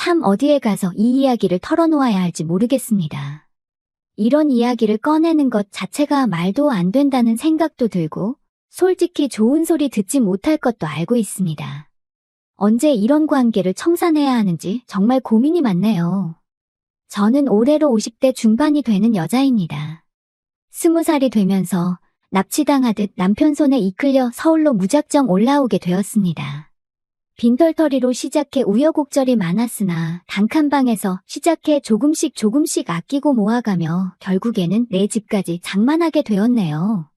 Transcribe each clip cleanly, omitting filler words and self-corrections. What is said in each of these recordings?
참 어디에 가서 이 이야기를 털어놓아야 할지 모르겠습니다. 이런 이야기를 꺼내는 것 자체가 말도 안 된다는 생각도 들고 솔직히 좋은 소리 듣지 못할 것도 알고 있습니다. 언제 이런 관계를 청산해야 하는지 정말 고민이 많네요. 저는 올해로 50대 중반이 되는 여자입니다. 20살이 되면서 납치당하듯 남편 손에 이끌려 서울로 무작정 올라오게 되었습니다. 빈털터리로 시작해 우여곡절이 많았으나 단칸방에서 시작해 조금씩 아끼고 모아가며 결국에는 내 집까지 장만하게 되었네요.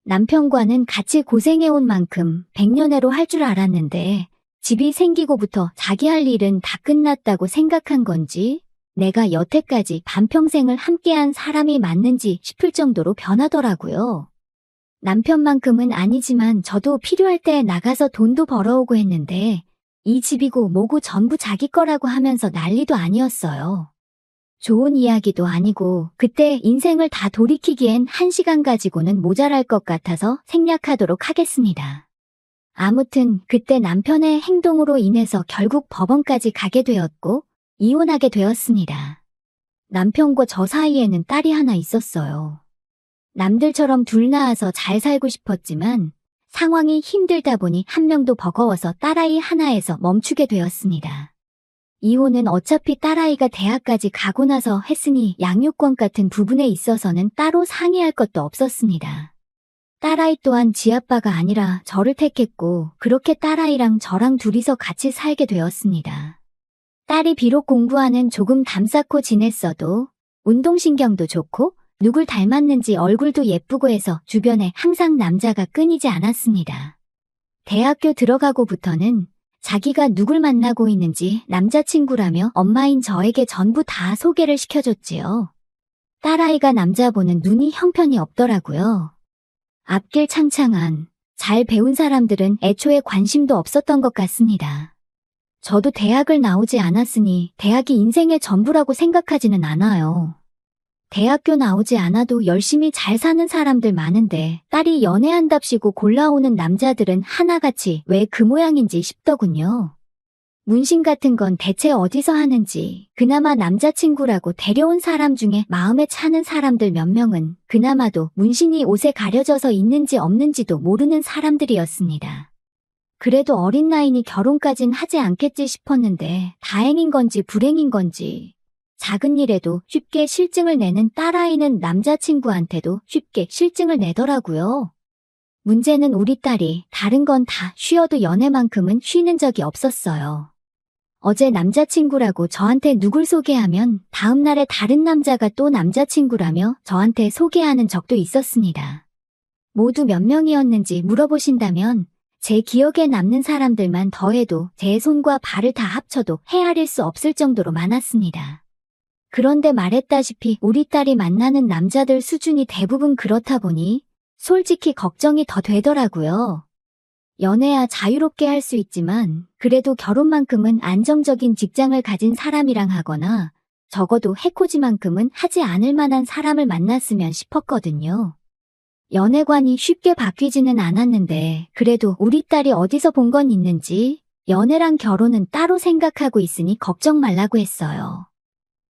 남편과는 같이 고생해온 만큼 100년해로 할 줄 알았는데 집이 생기고부터 자기 할 일은 다 끝났다고 생각한 건지 내가 여태까지 반평생을 함께한 사람이 맞는지 싶을 정도로 변하더라고요. 남편만큼은 아니지만 저도 필요할 때 나가서 돈도 벌어오고 했는데 이 집이고 뭐고 전부 자기 거라고 하면서 난리도 아니었어요. 좋은 이야기도 아니고 그때 인생을 다 돌이키기엔 1시간 가지고는 모자랄 것 같아서 생략하도록 하겠습니다. 아무튼 그때 남편의 행동으로 인해서 결국 법원까지 가게 되었고 이혼하게 되었습니다. 남편과 저 사이에는 딸이 하나 있었어요. 남들처럼 둘 낳아서 잘 살고 싶었지만 상황이 힘들다 보니 한 명도 버거워서 딸아이 하나에서 멈추게 되었습니다. 이혼은 어차피 딸아이가 대학까지 가고 나서 했으니 양육권 같은 부분에 있어서는 따로 상의할 것도 없었습니다. 딸아이 또한 지 아빠가 아니라 저를 택했고 그렇게 딸아이랑 저랑 둘이서 같이 살게 되었습니다. 딸이 비록 공부하는 조금 담쌓고 지냈어도 운동신경도 좋고 누굴 닮았는지 얼굴도 예쁘고 해서 주변에 항상 남자가 끊이지 않았습니다. 대학교 들어가고부터는 자기가 누굴 만나고 있는지 남자친구라며 엄마인 저에게 전부 다 소개를 시켜줬지요. 딸아이가 남자 보는 눈이 형편이 없더라고요. 앞길 창창한, 잘 배운 사람들은 애초에 관심도 없었던 것 같습니다. 저도 대학을 나오지 않았으니 대학이 인생의 전부라고 생각하지는 않아요. 대학교 나오지 않아도 열심히 잘 사는 사람들 많은데 딸이 연애한답시고 골라오는 남자들은 하나같이 왜 그 모양인지 싶더군요. 문신 같은 건 대체 어디서 하는지 그나마 남자친구라고 데려온 사람 중에 마음에 차는 사람들 몇 명은 그나마도 문신이 옷에 가려져서 있는지 없는지도 모르는 사람들이었습니다. 그래도 어린 나이니 결혼까진 하지 않겠지 싶었는데 다행인 건지 불행인 건지 작은 일에도 쉽게 실증을 내는 딸아이는 남자친구한테도 쉽게 실증을 내더라고요. 문제는 우리 딸이 다른 건 다 쉬어도 연애만큼은 쉬는 적이 없었어요. 어제 남자친구라고 저한테 누굴 소개하면 다음날에 다른 남자가 또 남자친구라며 저한테 소개하는 적도 있었습니다. 모두 몇 명이었는지 물어보신다면 제 기억에 남는 사람들만 더해도 제 손과 발을 다 합쳐도 헤아릴 수 없을 정도로 많았습니다. 그런데 말했다시피 우리 딸이 만나는 남자들 수준이 대부분 그렇다 보니 솔직히 걱정이 더 되더라고요. 연애야 자유롭게 할 수 있지만 그래도 결혼만큼은 안정적인 직장을 가진 사람이랑 하거나 적어도 해코지만큼은 하지 않을 만한 사람을 만났으면 싶었거든요. 연애관이 쉽게 바뀌지는 않았는데 그래도 우리 딸이 어디서 본 건 있는지 연애랑 결혼은 따로 생각하고 있으니 걱정 말라고 했어요.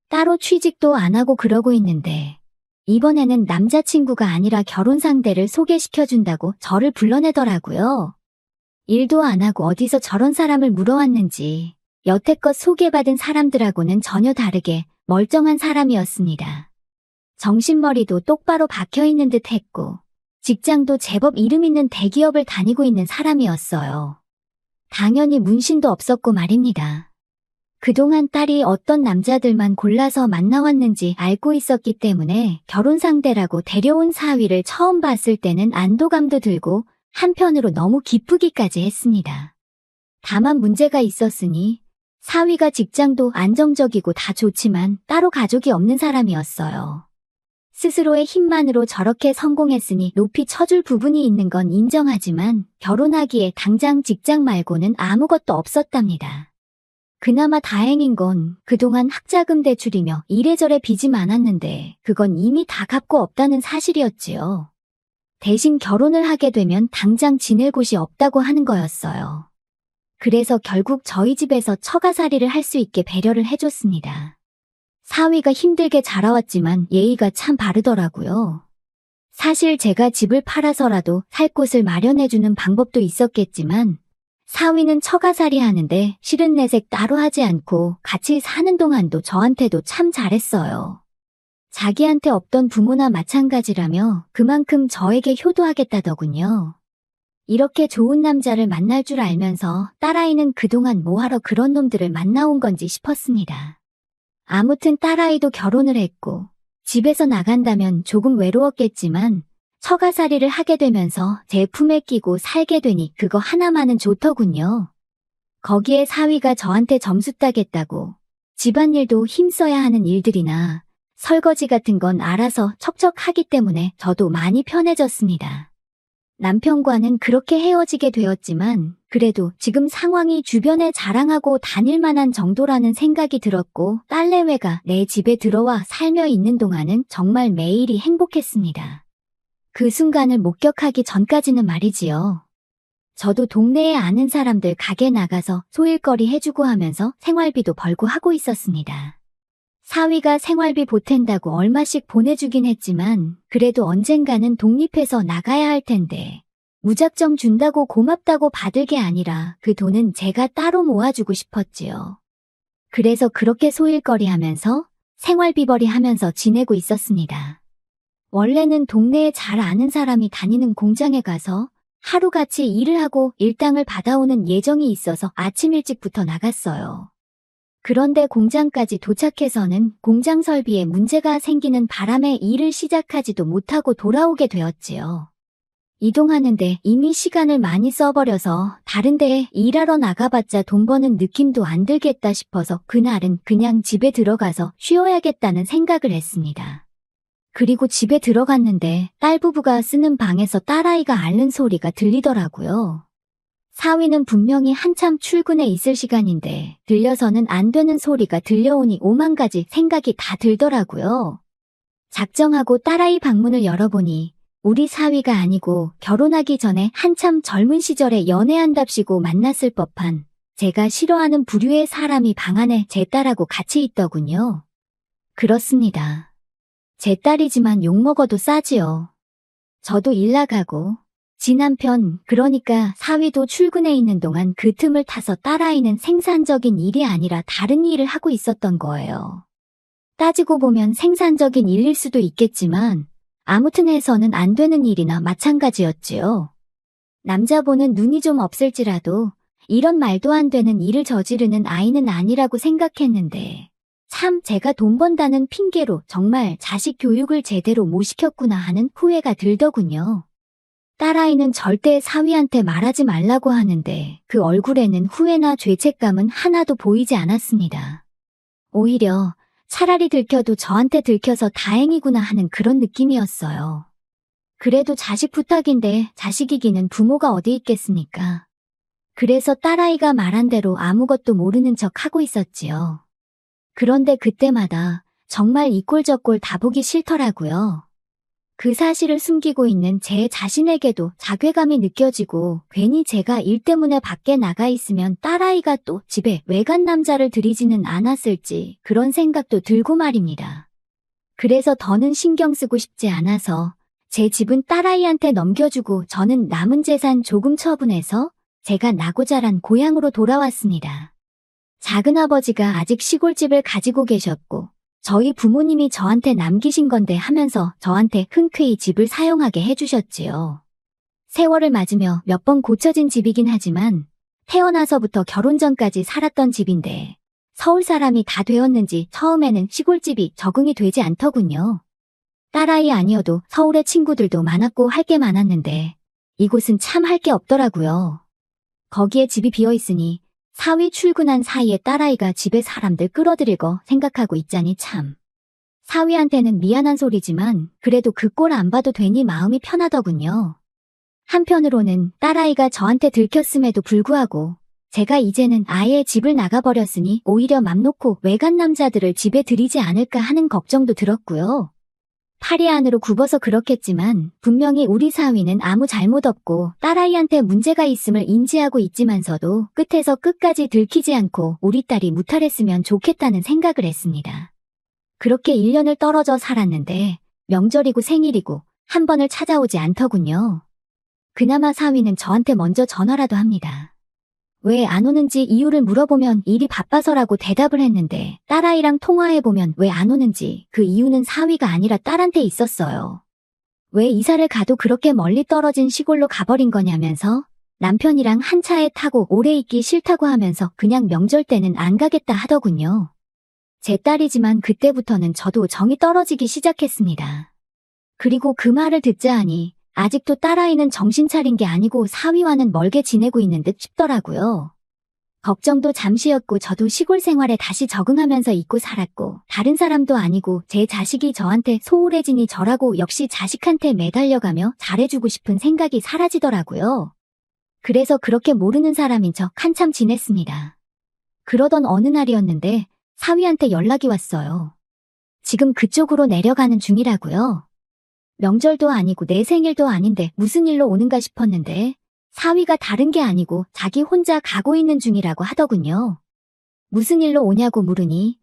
따로 취직도 안 하고 그러고 있는데 이번에는 남자친구가 아니라 결혼 상대를 소개시켜준다고 저를 불러내더라고요. 일도 안 하고 어디서 저런 사람을 물어왔는지 여태껏 소개받은 사람들하고는 전혀 다르게 멀쩡한 사람이었습니다. 정신머리도 똑바로 박혀있는 듯 했고 직장도 제법 이름 있는 대기업을 다니고 있는 사람이었어요. 당연히 문신도 없었고 말입니다. 그동안 딸이 어떤 남자들만 골라서 만나왔는지 알고 있었기 때문에 결혼 상대라고 데려온 사위를 처음 봤을 때는 안도감도 들고 한편으로 너무 기쁘기까지 했습니다. 다만 문제가 있었으니 사위가 직장도 안정적이고 다 좋지만 따로 가족이 없는 사람이었어요. 스스로의 힘만으로 저렇게 성공했으니 높이 쳐줄 부분이 있는 건 인정하지만 결혼하기에 당장 직장 말고는 아무것도 없었답니다. 그나마 다행인 건 그동안 학자금 대출이며 이래저래 빚이 많았는데 그건 이미 다 갚고 없다는 사실이었지요. 대신 결혼을 하게 되면 당장 지낼 곳이 없다고 하는 거였어요. 그래서 결국 저희 집에서 처가살이를 할 수 있게 배려를 해줬습니다. 사위가 힘들게 자라왔지만 예의가 참 바르더라고요. 사실 제가 집을 팔아서라도 살 곳을 마련해주는 방법도 있었겠지만 사위는 처가살이 하는데 싫은 내색 따로 하지 않고 같이 사는 동안도 저한테도 참 잘했어요. 자기한테 없던 부모나 마찬가지라며 그만큼 저에게 효도하겠다더군요. 이렇게 좋은 남자를 만날 줄 알면서 딸아이는 그동안 뭐하러 그런 놈들을 만나온 건지 싶었습니다. 아무튼 딸아이도 결혼을 했고 집에서 나간다면 조금 외로웠겠지만 처가살이를 하게 되면서 제 품에 끼고 살게 되니 그거 하나만은 좋더군요. 거기에 사위가 저한테 점수 따겠다고 집안일도 힘써야 하는 일들이나 설거지 같은 건 알아서 척척 하기 때문에 저도 많이 편해졌습니다. 남편과는 그렇게 헤어지게 되었지만 그래도 지금 상황이 주변에 자랑하고 다닐 만한 정도라는 생각이 들었고 딸내외가 내 집에 들어와 살며 있는 동안은 정말 매일이 행복했습니다. 그 순간을 목격하기 전까지는 말이지요. 저도 동네에 아는 사람들 가게 나가서 소일거리 해주고 하면서 생활비도 벌고 하고 있었습니다. 사위가 생활비 보탠다고 얼마씩 보내주긴 했지만 그래도 언젠가는 독립해서 나가야 할 텐데 무작정 준다고 고맙다고 받을 게 아니라 그 돈은 제가 따로 모아주고 싶었지요. 그래서 그렇게 소일거리 하면서 생활비벌이 하면서 지내고 있었습니다. 원래는 동네에 잘 아는 사람이 다니는 공장에 가서 하루같이 일을 하고 일당을 받아오는 예정이 있어서 아침 일찍부터 나갔어요. 그런데 공장까지 도착해서는 공장 설비에 문제가 생기는 바람에 일을 시작하지도 못하고 돌아오게 되었지요. 이동하는데 이미 시간을 많이 써버려서 다른 데에 일하러 나가봤자 돈 버는 느낌도 안 들겠다 싶어서 그날은 그냥 집에 들어가서 쉬어야겠다는 생각을 했습니다. 그리고 집에 들어갔는데 딸 부부가 쓰는 방에서 딸아이가 앓는 소리가 들리더라고요. 사위는 분명히 한참 출근에 있을 시간인데 들려서는 안 되는 소리가 들려오니 오만 가지 생각이 다 들더라고요. 작정하고 딸아이 방문을 열어보니 우리 사위가 아니고 결혼하기 전에 한참 젊은 시절에 연애한답시고 만났을 법한 제가 싫어하는 부류의 사람이 방 안에 제 딸하고 같이 있더군요. 그렇습니다. 제 딸이지만 욕먹어도 싸지요. 저도 일 나가고 지 남편, 그러니까 사위도 출근해 있는 동안 그 틈을 타서 딸아이는 생산적인 일이 아니라 다른 일을 하고 있었던 거예요. 따지고 보면 생산적인 일일 수도 있겠지만 아무튼 해서는 안 되는 일이나 마찬가지였지요. 남자 보는 눈이 좀 없을지라도 이런 말도 안 되는 일을 저지르는 아이는 아니라고 생각했는데 참 제가 돈 번다는 핑계로 정말 자식 교육을 제대로 못 시켰구나 하는 후회가 들더군요. 딸아이는 절대 사위한테 말하지 말라고 하는데 그 얼굴에는 후회나 죄책감은 하나도 보이지 않았습니다. 오히려 차라리 들켜도 저한테 들켜서 다행이구나 하는 그런 느낌이었어요. 그래도 자식 부탁인데 자식이기는 부모가 어디 있겠습니까? 그래서 딸아이가 말한 대로 아무것도 모르는 척 하고 있었지요. 그런데 그때마다 정말 이 꼴 저 꼴 다 보기 싫더라고요. 그 사실을 숨기고 있는 제 자신에게도 자괴감이 느껴지고 괜히 제가 일 때문에 밖에 나가 있으면 딸아이가 또 집에 외간 남자를 들이지는 않았을지 그런 생각도 들고 말입니다. 그래서 더는 신경 쓰고 싶지 않아서 제 집은 딸아이한테 넘겨주고 저는 남은 재산 조금 처분해서 제가 나고 자란 고향으로 돌아왔습니다. 작은아버지가 아직 시골집을 가지고 계셨고 저희 부모님이 저한테 남기신 건데 하면서 저한테 흔쾌히 집을 사용하게 해주셨지요. 세월을 맞으며 몇 번 고쳐진 집이긴 하지만 태어나서부터 결혼 전까지 살았던 집인데 서울 사람이 다 되었는지 처음에는 시골집이 적응이 되지 않더군요. 딸아이 아니어도 서울에 친구들도 많았고 할 게 많았는데 이곳은 참 할 게 없더라고요. 거기에 집이 비어있으니 사위 출근한 사이에 딸아이가 집에 사람들 끌어들일 거 생각하고 있자니 참. 사위한테는 미안한 소리지만 그래도 그 꼴 안 봐도 되니 마음이 편하더군요. 한편으로는 딸아이가 저한테 들켰음에도 불구하고 제가 이제는 아예 집을 나가버렸으니 오히려 맘 놓고 외간 남자들을 집에 들이지 않을까 하는 걱정도 들었고요. 팔이 안으로 굽어서 그렇겠지만 분명히 우리 사위는 아무 잘못 없고 딸아이한테 문제가 있음을 인지하고 있지만서도 끝에서 끝까지 들키지 않고 우리 딸이 무탈했으면 좋겠다는 생각을 했습니다. 그렇게 1년을 떨어져 살았는데 명절이고 생일이고 한 번을 찾아오지 않더군요. 그나마 사위는 저한테 먼저 전화라도 합니다. 왜 안 오는지 이유를 물어보면 일이 바빠서라고 대답을 했는데 딸아이랑 통화해보면 왜 안 오는지 그 이유는 사위가 아니라 딸한테 있었어요. 왜 이사를 가도 그렇게 멀리 떨어진 시골로 가버린 거냐면서 남편이랑 한 차에 타고 오래 있기 싫다고 하면서 그냥 명절 때는 안 가겠다 하더군요. 제 딸이지만 그때부터는 저도 정이 떨어지기 시작했습니다. 그리고 그 말을 듣자 하니 아직도 딸아이는 정신 차린 게 아니고 사위와는 멀게 지내고 있는 듯 싶더라고요. 걱정도 잠시였고 저도 시골 생활에 다시 적응하면서 잊고 살았고 다른 사람도 아니고 제 자식이 저한테 소홀해지니 저라고 역시 자식한테 매달려가며 잘해주고 싶은 생각이 사라지더라고요. 그래서 그렇게 모르는 사람인 척 한참 지냈습니다. 그러던 어느 날이었는데 사위한테 연락이 왔어요. 지금 그쪽으로 내려가는 중이라고요. 명절도 아니고 내 생일도 아닌데 무슨 일로 오는가 싶었는데 사위가 다른 게 아니고 자기 혼자 가고 있는 중이라고 하더군요. 무슨 일로 오냐고 물으니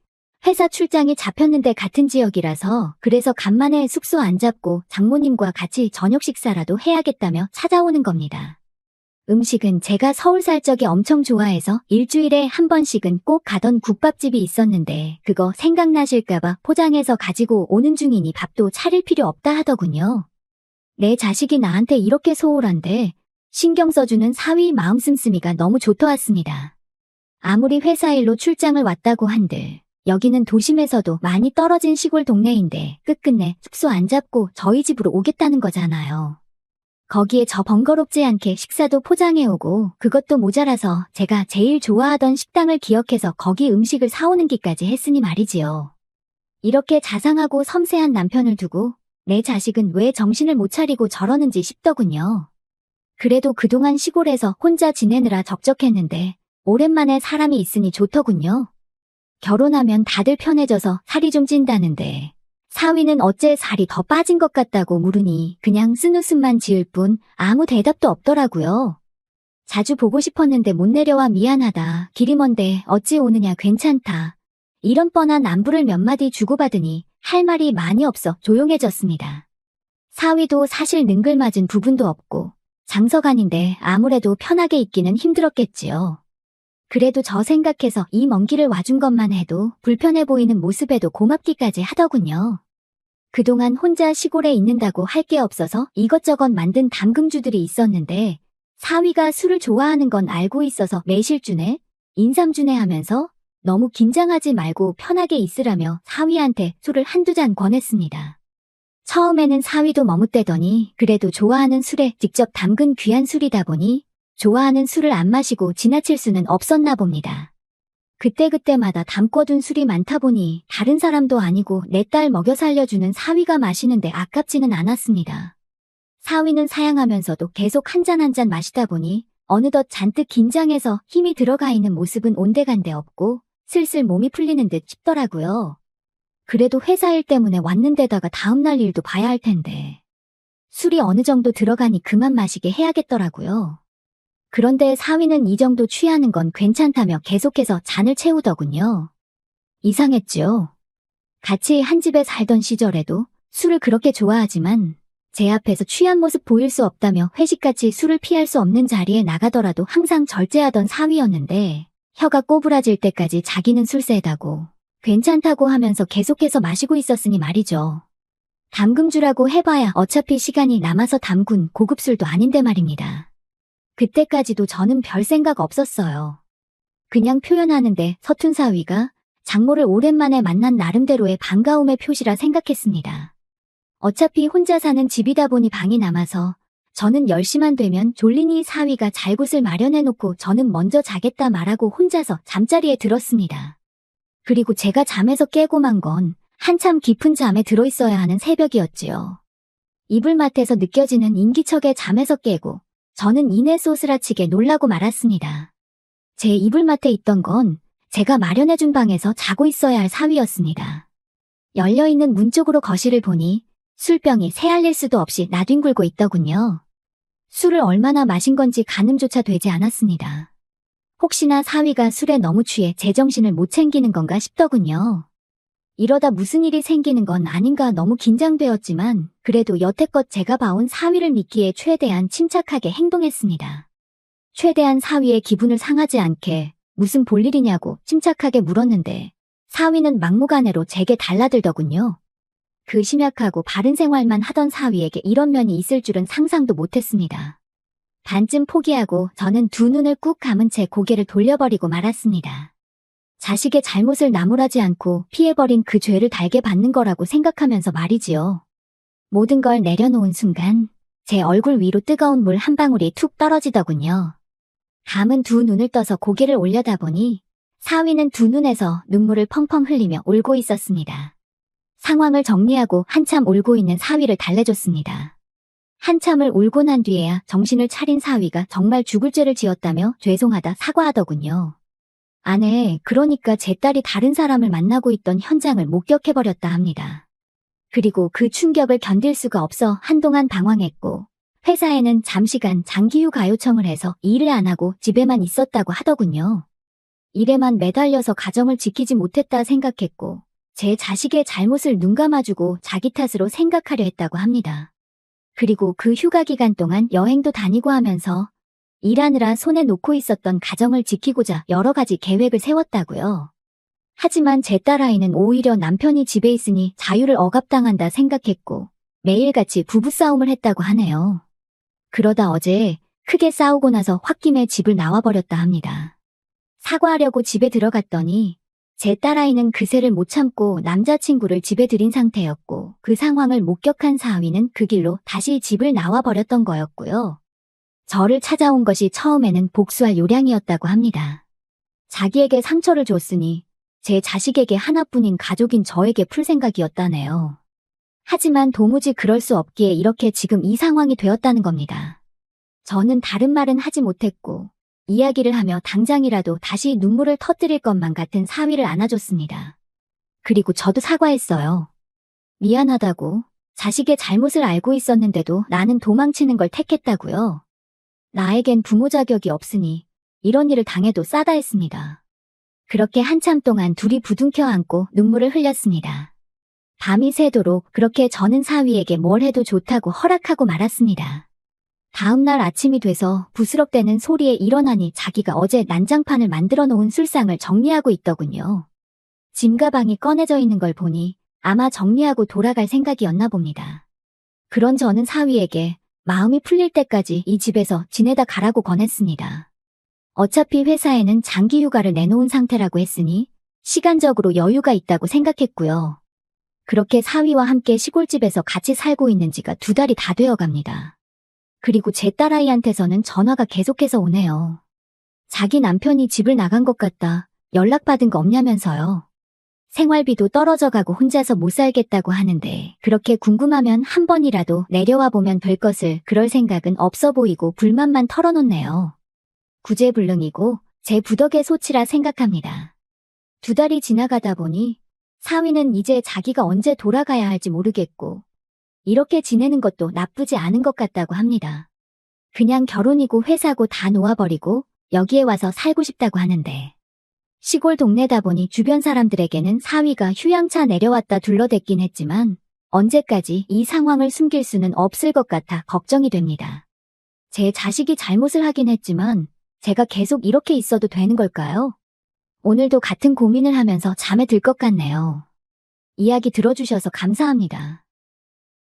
회사 출장이 잡혔는데 같은 지역이라서 그래서 간만에 숙소 안 잡고 장모님과 같이 저녁 식사라도 해야겠다며 찾아오는 겁니다. 음식은 제가 서울 살 적에 엄청 좋아해서 일주일에 한 번씩은 꼭 가던 국밥집이 있었는데 그거 생각나실까봐 포장해서 가지고 오는 중이니 밥도 차릴 필요 없다 하더군요. 내 자식이 나한테 이렇게 소홀한데 신경 써주는 사위 마음 씀씀이가 너무 좋더왔습니다. 아무리 회사 일로 출장을 왔다고 한들 여기는 도심에서도 많이 떨어진 시골 동네인데 끝끝내 숙소 안 잡고 저희 집으로 오겠다는 거잖아요. 거기에 저 번거롭지 않게 식사도 포장해오고 그것도 모자라서 제가 제일 좋아하던 식당을 기억해서 거기 음식을 사오는 기까지 했으니 말이지요. 이렇게 자상하고 섬세한 남편을 두고 내 자식은 왜 정신을 못 차리고 저러는지 싶더군요. 그래도 그동안 시골에서 혼자 지내느라 적적했는데 오랜만에 사람이 있으니 좋더군요. 결혼하면 다들 편해져서 살이 좀 찐다는데 사위는 어째 살이 더 빠진 것 같다고 물으니 그냥 쓴웃음만 지을 뿐 아무 대답도 없더라고요. 자주 보고 싶었는데 못 내려와 미안하다. 길이 먼데 어찌 오느냐 괜찮다. 이런 뻔한 안부를 몇 마디 주고받으니 할 말이 많이 없어 조용해졌습니다. 사위도 사실 능글맞은 부분도 없고 장서간인데 아무래도 편하게 있기는 힘들었겠지요. 그래도 저 생각해서 이 먼 길을 와준 것만 해도 불편해 보이는 모습에도 고맙기까지 하더군요. 그동안 혼자 시골에 있는다고 할 게 없어서 이것저것 만든 담금주들이 있었는데 사위가 술을 좋아하는 건 알고 있어서 매실주네, 인삼주네 하면서 너무 긴장하지 말고 편하게 있으라며 사위한테 술을 한두 잔 권했습니다. 처음에는 사위도 머뭇대더니 그래도 좋아하는 술에 직접 담근 귀한 술이다 보니 좋아하는 술을 안 마시고 지나칠 수는 없었나 봅니다. 그때그때마다 담궈둔 술이 많다 보니 다른 사람도 아니고 내 딸 먹여 살려주는 사위가 마시는데 아깝지는 않았습니다. 사위는 사양하면서도 계속 한 잔 한 잔 마시다 보니 어느덧 잔뜩 긴장해서 힘이 들어가 있는 모습은 온데간데 없고 슬슬 몸이 풀리는 듯 싶더라고요. 그래도 회사 일 때문에 왔는데다가 다음날 일도 봐야 할 텐데 술이 어느 정도 들어가니 그만 마시게 해야겠더라고요. 그런데 사위는 이 정도 취하는 건 괜찮다며 계속해서 잔을 채우더군요. 이상했죠. 같이 한 집에 살던 시절에도 술을 그렇게 좋아하지만 제 앞에서 취한 모습 보일 수 없다며 회식같이 술을 피할 수 없는 자리에 나가더라도 항상 절제하던 사위였는데 혀가 꼬부라질 때까지 자기는 술 세다고 괜찮다고 하면서 계속해서 마시고 있었으니 말이죠. 담금주라고 해봐야 어차피 시간이 남아서 담근 고급 술도 아닌데 말입니다. 그때까지도 저는 별 생각 없었어요. 그냥 표현하는데 서툰 사위가 장모를 오랜만에 만난 나름대로의 반가움의 표시라 생각했습니다. 어차피 혼자 사는 집이다 보니 방이 남아서 저는 10시만 되면 졸리니 사위가 잘 곳을 마련해놓고 저는 먼저 자겠다 말하고 혼자서 잠자리에 들었습니다. 그리고 제가 잠에서 깨고 만 건 한참 깊은 잠에 들어있어야 하는 새벽이었지요. 이불맡에서 느껴지는 인기척에 잠에서 깨고 저는 이내 소스라치게 놀라고 말았습니다. 제 이불맡에 있던 건 제가 마련해준 방에서 자고 있어야 할 사위였습니다. 열려있는 문 쪽으로 거실을 보니 술병이 새알릴 수도 없이 나뒹굴고 있더군요. 술을 얼마나 마신 건지 가늠조차 되지 않았습니다. 혹시나 사위가 술에 너무 취해 제정신을 못 챙기는 건가 싶더군요. 이러다 무슨 일이 생기는 건 아닌가 너무 긴장되었지만 그래도 여태껏 제가 봐온 사위를 믿기에 최대한 침착하게 행동했습니다. 최대한 사위의 기분을 상하지 않게 무슨 볼일이냐고 침착하게 물었는데 사위는 막무가내로 제게 달라들더군요. 그 심약하고 바른 생활만 하던 사위에게 이런 면이 있을 줄은 상상도 못했습니다. 반쯤 포기하고 저는 두 눈을 꾹 감은 채 고개를 돌려버리고 말았습니다. 자식의 잘못을 나무라지 않고 피해버린 그 죄를 달게 받는 거라고 생각하면서 말이지요. 모든 걸 내려놓은 순간 제 얼굴 위로 뜨거운 물 한 방울이 툭 떨어지더군요. 감은 두 눈을 떠서 고개를 올려다보니 사위는 두 눈에서 눈물을 펑펑 흘리며 울고 있었습니다. 상황을 정리하고 한참 울고 있는 사위를 달래줬습니다. 한참을 울고 난 뒤에야 정신을 차린 사위가 정말 죽을 죄를 지었다며 죄송하다 사과하더군요. 아내, 그러니까 제 딸이 다른 사람을 만나고 있던 현장을 목격해버렸다 합니다. 그리고 그 충격을 견딜 수가 없어 한동안 방황했고 회사에는 잠시간 장기휴가 요청을 해서 일을 안 하고 집에만 있었다고 하더군요. 일에만 매달려서 가정을 지키지 못했다 생각했고 제 자식의 잘못을 눈감아주고 자기 탓으로 생각하려 했다고 합니다. 그리고 그 휴가 기간 동안 여행도 다니고 하면서 일하느라 손에 놓고 있었던 가정을 지키고자 여러 가지 계획을 세웠다고요. 하지만 제 딸아이는 오히려 남편이 집에 있으니 자유를 억압당한다 생각했고 매일같이 부부싸움을 했다고 하네요. 그러다 어제 크게 싸우고 나서 홧김에 집을 나와버렸다 합니다. 사과하려고 집에 들어갔더니 제 딸아이는 그새를 못 참고 남자친구를 집에 들인 상태였고 그 상황을 목격한 사위는 그 길로 다시 집을 나와버렸던 거였고요. 저를 찾아온 것이 처음에는 복수할 요량이었다고 합니다. 자기에게 상처를 줬으니 제 자식에게 하나뿐인 가족인 저에게 풀 생각이었다네요. 하지만 도무지 그럴 수 없기에 이렇게 지금 이 상황이 되었다는 겁니다. 저는 다른 말은 하지 못했고 이야기를 하며 당장이라도 다시 눈물을 터뜨릴 것만 같은 사위를 안아줬습니다. 그리고 저도 사과했어요. 미안하다고, 자식의 잘못을 알고 있었는데도 나는 도망치는 걸 택했다고요. 나에겐 부모 자격이 없으니 이런 일을 당해도 싸다 했습니다. 그렇게 한참 동안 둘이 부둥켜 안고 눈물을 흘렸습니다. 밤이 새도록 그렇게 저는 사위에게 뭘 해도 좋다고 허락하고 말았습니다. 다음 날 아침이 돼서 부스럭대는 소리에 일어나니 자기가 어제 난장판을 만들어 놓은 술상을 정리하고 있더군요. 짐가방이 꺼내져 있는 걸 보니 아마 정리하고 돌아갈 생각이었나 봅니다. 그런 저는 사위에게 마음이 풀릴 때까지 이 집에서 지내다 가라고 권했습니다. 어차피 회사에는 장기 휴가를 내놓은 상태라고 했으니 시간적으로 여유가 있다고 생각했고요. 그렇게 사위와 함께 시골집에서 같이 살고 있는 지가 2달이 다 되어갑니다. 그리고 제 딸아이한테서는 전화가 계속해서 오네요. 자기 남편이 집을 나간 것 같다. 연락받은 거 없냐면서요. 생활비도 떨어져가고 혼자서 못 살겠다고 하는데 그렇게 궁금하면 한 번이라도 내려와 보면 될 것을 그럴 생각은 없어 보이고 불만만 털어놓네요. 구제불능이고 제 부덕의 소치라 생각합니다. 2달이 지나가다 보니 사위는 이제 자기가 언제 돌아가야 할지 모르겠고 이렇게 지내는 것도 나쁘지 않은 것 같다고 합니다. 그냥 결혼이고 회사고 다 놓아버리고 여기에 와서 살고 싶다고 하는데 시골 동네다 보니 주변 사람들에게는 사위가 휴양차 내려왔다 둘러댔긴 했지만 언제까지 이 상황을 숨길 수는 없을 것 같아 걱정이 됩니다. 제 자식이 잘못을 하긴 했지만 제가 계속 이렇게 있어도 되는 걸까요? 오늘도 같은 고민을 하면서 잠에 들 것 같네요. 이야기 들어주셔서 감사합니다.